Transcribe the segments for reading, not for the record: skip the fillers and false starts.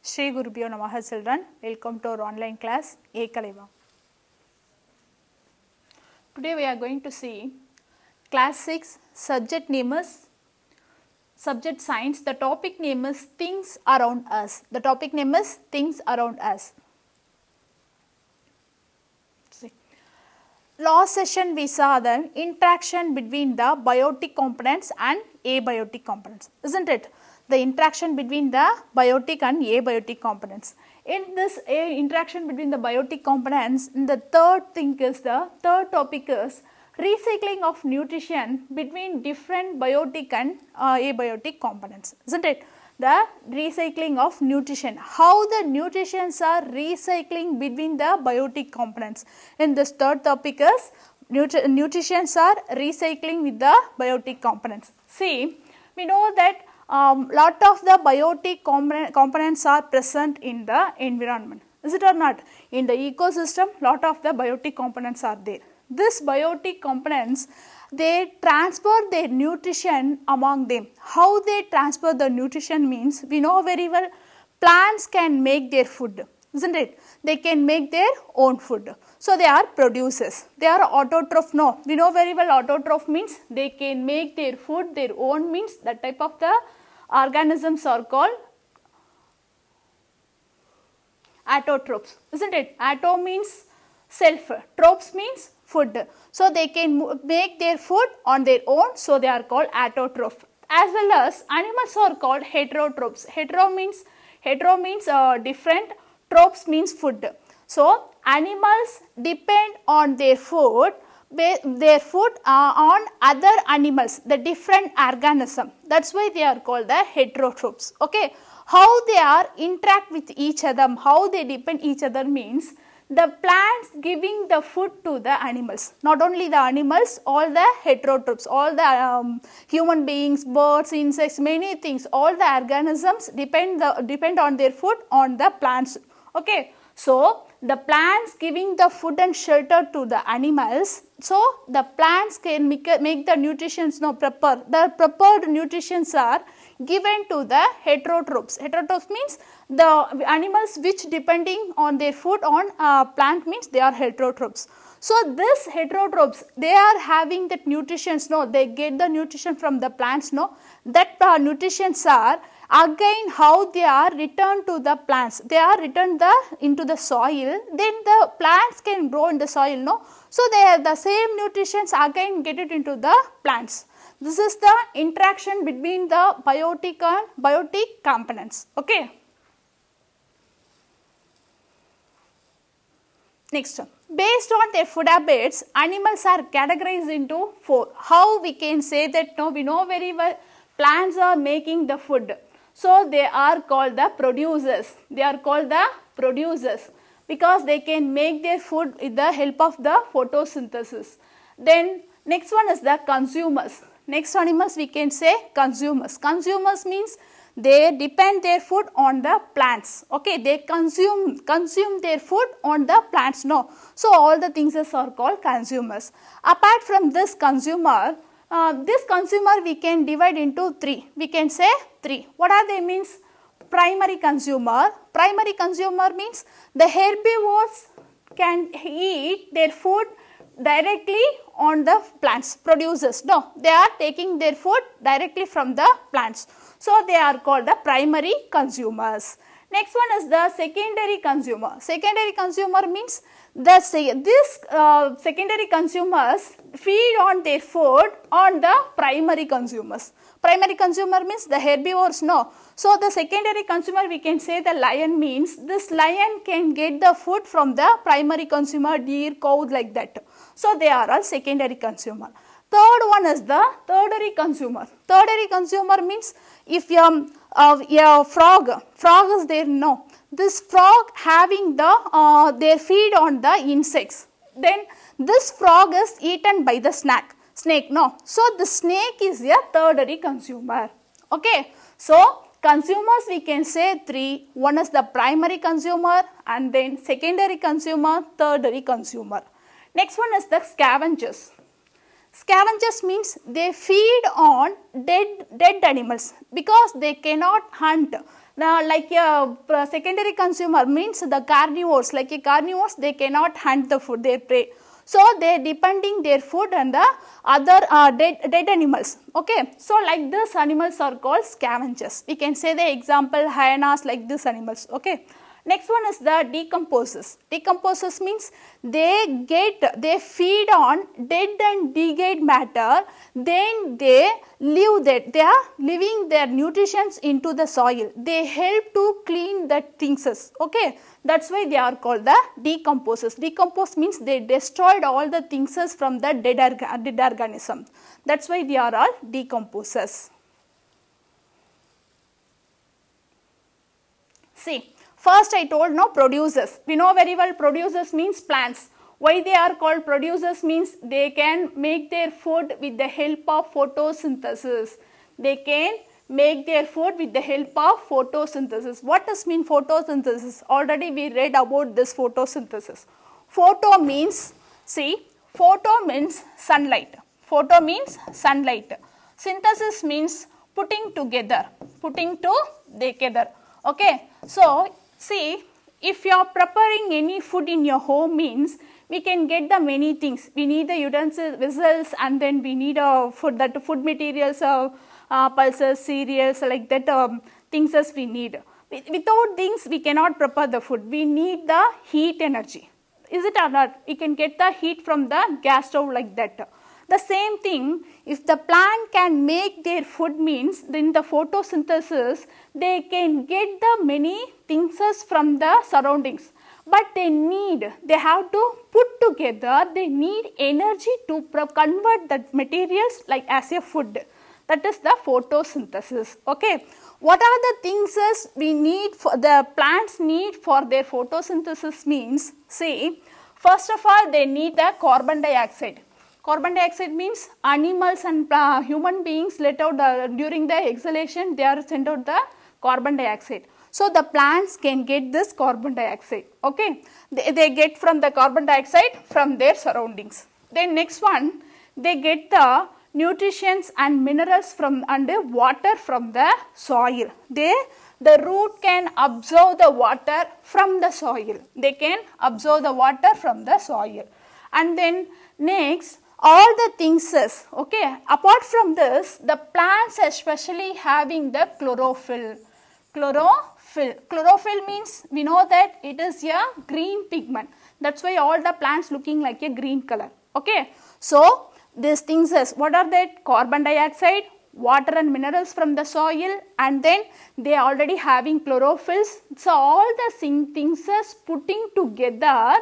Shri Gurubhyo Namaha children, welcome to our online class Ekalaiva. Today we are going to see class 6 subject name is subject science. The topic name is things around us. The topic name is things around us. See. Last session we saw the interaction between the biotic components and abiotic components, isn't it? The interaction between the biotic and abiotic components. In this interaction between the biotic components, the third topic is recycling of nutrition between different biotic and abiotic components, isn't it? The recycling of nutrition, how the nutrients are recycling between the biotic components. In this third topic is nutrients are recycling with the biotic components. See, we know that lot of the biotic components are present in the environment, is it or not? In the ecosystem, lot of the biotic components are there. These biotic components, they transport their nutrition among them. How they transfer the nutrition means, we know very well, plants can make their food, isn't it? They can make their own food. So they are producers. They are autotroph. No, we know very well autotroph means they can make their food their own, means that type of the organisms are called autotrophs, isn't it? Auto means self, trophs means food. So they can make their food on their own, so they are called autotroph. As well as animals are called heterotrophs. Hetero means different, trophs means food. So animals depend on their food on other animals, the different organism. That's why they are called the heterotrophs. Okay, how they are interact with each other, how they depend each other means the plants giving the food to the animals. Not only the animals, all the heterotrophs, all the human beings, birds, insects, many things, all the organisms depend on their food on the plants. Okay, so the plants giving the food and shelter to the animals, so the plants can make the nutritions prepare. The prepared nutritions are given to the heterotrophs. Heterotrophs means the animals which depending on their food on plant, means they are heterotrophs. So this heterotrophs, they are having that nutritions, they get the nutrition from the plants, that nutritions are again how they are returned to the plants. They are returned into the soil, then the plants can grow in the soil, so they have the same nutritions again get it into the plants. This is the interaction between the biotic and biotic components. Okay. Next, based on their food habits, animals are categorized into 4. How we can say that? We know very well plants are making the food. So they are called the producers. They are called the producers because they can make their food with the help of the photosynthesis. Then next one is the consumers. Next animals we can say consumers. Consumers means they depend their food on the plants. Okay, they consume their food on the plants. So all the things are called consumers. Apart from this consumer we can divide into 3. We can say 3. What are they means? Primary consumer. Primary consumer means the herbivores can eat their food directly on the plants. Producers, they are taking their food directly from the plants. So they are called the primary consumers. Next one is the secondary consumer. Secondary consumer means secondary consumers feed on their food on the primary consumers. Primary consumer means the herbivores, So the secondary consumer we can say the lion, means this lion can get the food from the primary consumer, deer, cow, like that. So they are all secondary consumer. Third one is the tertiary consumer. Tertiary consumer means if frog is there, this frog having their feed on the insects, then this frog is eaten by the snake, so the snake is a tertiary consumer. Okay, so consumers we can say 3. One is the primary consumer, and then secondary consumer, tertiary consumer. Next one is the scavengers. Scavengers means they feed on dead animals because they cannot hunt. Now, like a secondary consumer means the carnivores, like a carnivores, they cannot hunt the food, their prey. So, they depending their food on the other dead animals. Okay. So, like these animals are called scavengers. We can say the example hyenas like these animals. Okay. Next one is the decomposers. Decomposers means they feed on dead and decayed matter, then they leave that, they are leaving their nutrients into the soil. They help to clean the things. Okay, that's why they are called the decomposers. Decompose means they destroyed all the things from the dead organism. That's why they are all decomposers. See. First I told no producers. We know very well producers means plants. Why they are called producers means they can make their food with the help of photosynthesis. They can make their food with the help of photosynthesis. What does mean photosynthesis? Already we read about this photosynthesis. Photo means, see, photo means sunlight. Photo means sunlight. Synthesis means putting together. Okay. So, see, if you are preparing any food in your home means we can get the many things. We need the utensils, vessels, and then we need food materials, pulses, cereals, like that things as we need. Without things we cannot prepare the food. We need the heat energy. Is it or not? We can get the heat from the gas stove like that. The same thing, if the plant can make their food means in the photosynthesis, they can get the many things from the surroundings. But they have to put together, they need energy to convert that materials like as a food. That is the photosynthesis. Okay. What are the things we need for the plants need for their photosynthesis means, see, first of all they need the carbon dioxide. Carbon dioxide means animals and human beings let out during the exhalation, they are sent out the carbon dioxide. So, the plants can get this carbon dioxide. Okay. They get from the carbon dioxide from their surroundings. Then next one, they get the nutrients and minerals from and water from the soil. The root can absorb the water from the soil. They can absorb the water from the soil. And then next, all the things is, okay, apart from this, the plants especially having the chlorophyll. Chlorophyll means we know that it is a green pigment. That's why all the plants looking like a green color. Okay. So, these things is, what are that? Carbon dioxide, water and minerals from the soil, and then they are already having chlorophylls. So, all the things is putting together,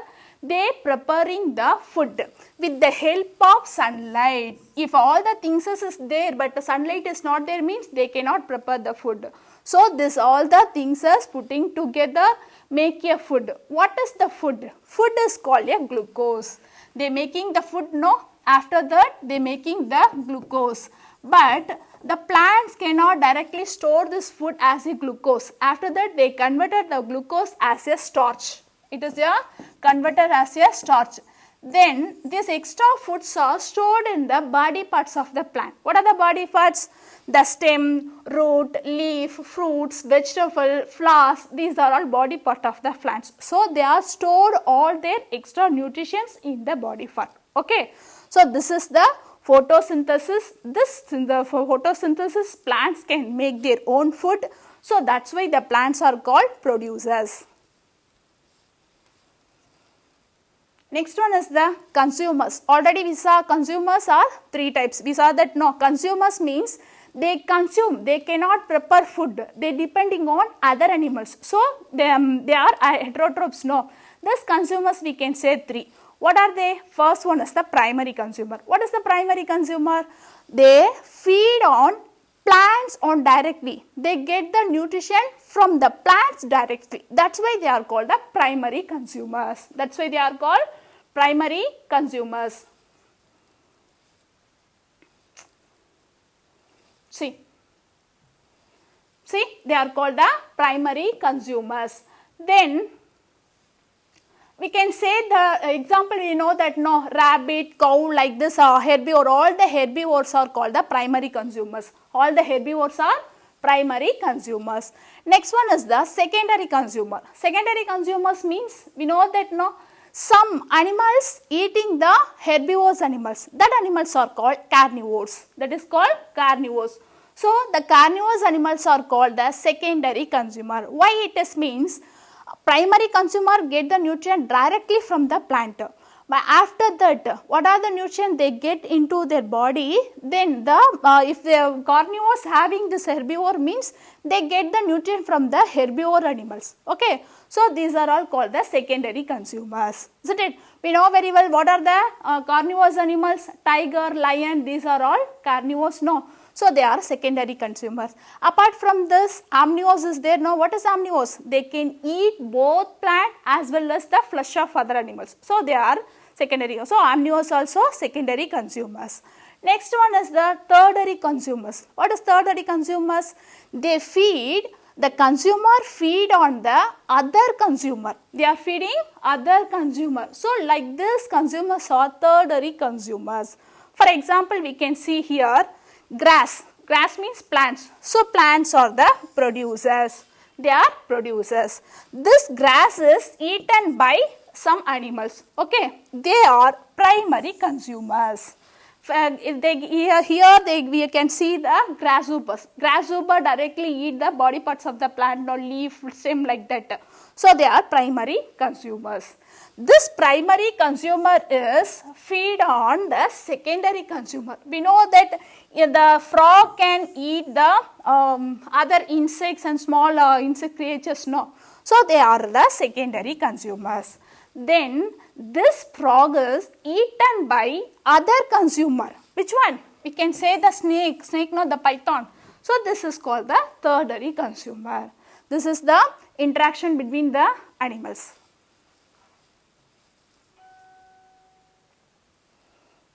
they preparing the food with the help of sunlight. If all the things is there but the sunlight is not there means they cannot prepare the food. So, this all the things is putting together make a food. What is the food? Food is called a glucose. They making the food, no? After that they making the glucose. But the plants cannot directly store this food as a glucose. After that they converted the glucose as a starch. It is a converted as a starch. Then these extra foods are stored in the body parts of the plant. What are the body parts? The stem, root, leaf, fruits, vegetable, flowers, these are all body part of the plants. So, they are stored all their extra nutrients in the body part. Okay. So, this is the photosynthesis. In the photosynthesis plants can make their own food. So, that is why the plants are called producers. Next one is the consumers. Already we saw consumers are three types. We saw that no, consumers means they consume, they cannot prepare food, they depending on other animals. So, they are heterotrophs, no. Thus consumers we can say three. What are they? First one is the primary consumer. What is the primary consumer? They feed on plants on directly. They get the nutrition from the plants directly. That's why they are called the primary consumers. That's why they are called primary consumers. See, they are called the primary consumers. Then we can say the example, we know that no, rabbit, cow, like this herbivore, all the herbivores are called the primary consumers. All the herbivores are primary consumers. Next one is the secondary consumer. Secondary consumers means we know that some animals eating the herbivorous animals, that animals are called carnivores, that is called carnivores. So, the carnivorous animals are called the secondary consumer. Why it is means primary consumer get the nutrient directly from the plant. But after that, what are the nutrients they get into their body? Then the if the carnivores having this herbivore means they get the nutrient from the herbivore animals. Okay, so these are all called the secondary consumers, isn't it? We know very well what are the carnivorous animals. Tiger, lion, these are all carnivores. No. So, they are secondary consumers. Apart from this, omnivores is there. Now, what is omnivores? They can eat both plant as well as the flesh of other animals. So, they are secondary. So, omnivores also secondary consumers. Next one is the tertiary consumers. What is tertiary consumers? They feed, the consumer feed on the other consumer. They are feeding other consumer. So, like this consumers are tertiary consumers. For example, we can see here grass. Grass means plants. So, plants are the producers. They are producers. This grass is eaten by some animals. Okay. They are primary consumers. If they, we can see the grasshoppers. Grasshopper directly eat the body parts of the plant or leaf, stem like that. So, they are primary consumers. This primary consumer is feed on the secondary consumer. We know that the frog can eat the other insects and small insect creatures. No. So, they are the secondary consumers. Then this frog is eaten by other consumer. Which one? We can say the snake, no, the python. So, this is called the tertiary consumer. This is the interaction between the animals.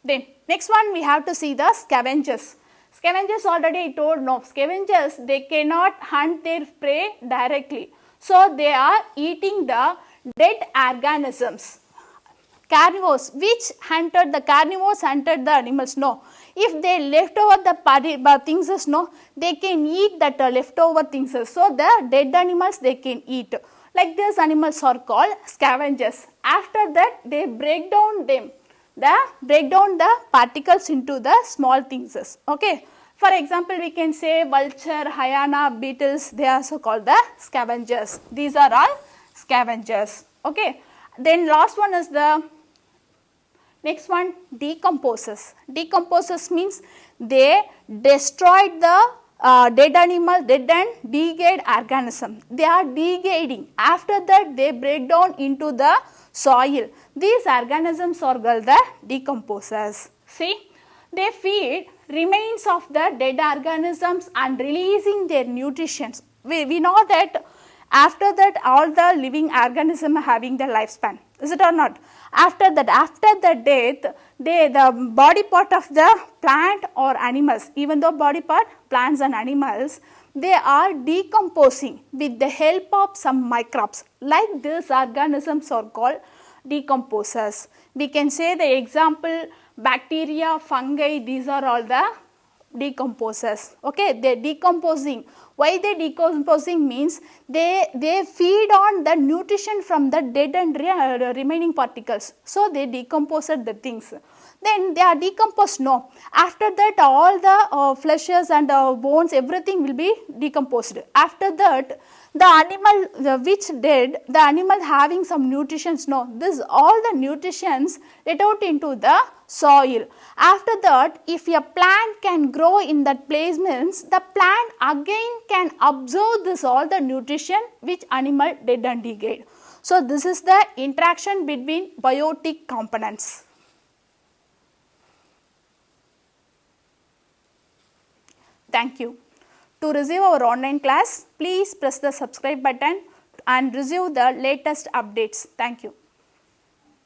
Then next one we have to see the scavengers. Scavengers already I told, no, scavengers they cannot hunt their prey directly. So, they are eating the dead organisms. Carnivores, which hunted, the carnivores hunted the animals, no. If they left over the things, no, they can eat that leftover things. So, the dead animals they can eat. Like these animals are called scavengers. After that, they break down them. Break down the particles into the small things. Okay. For example, we can say vulture, hyena, beetles, they are also called the scavengers. These are all scavengers. Okay. Then last one is the next one, decomposers. Decomposers means they destroyed the dead animal, dead and decayed organism. They are degrading. After that, they break down into the soil. These organisms are called the decomposers. See, they feed remains of the dead organisms and releasing their nutrition. We know that after that all the living organisms are having the lifespan. Is it or not? After that, after the death, the body part of the plant or animals, even though body part, plants and animals, they are decomposing with the help of some microbes. Like these organisms are called decomposers. We can say the example bacteria, fungi, these are all the decomposers. Okay, they are decomposing. Why they decomposing means they feed on the nutrition from the dead and remaining particles. So, they decomposed the things. Then they are decomposed, no. After that all the fleshes and bones, everything will be decomposed. After that the animal which dead, the animal having some nutritions, no. This all the nutritions let out into the soil. After that, if a plant can grow in that place means the plant again can absorb this all the nutrition which animal dead and decayed. So, this is the interaction between biotic components. Thank you. To receive our online class, please press the subscribe button and receive the latest updates. Thank you.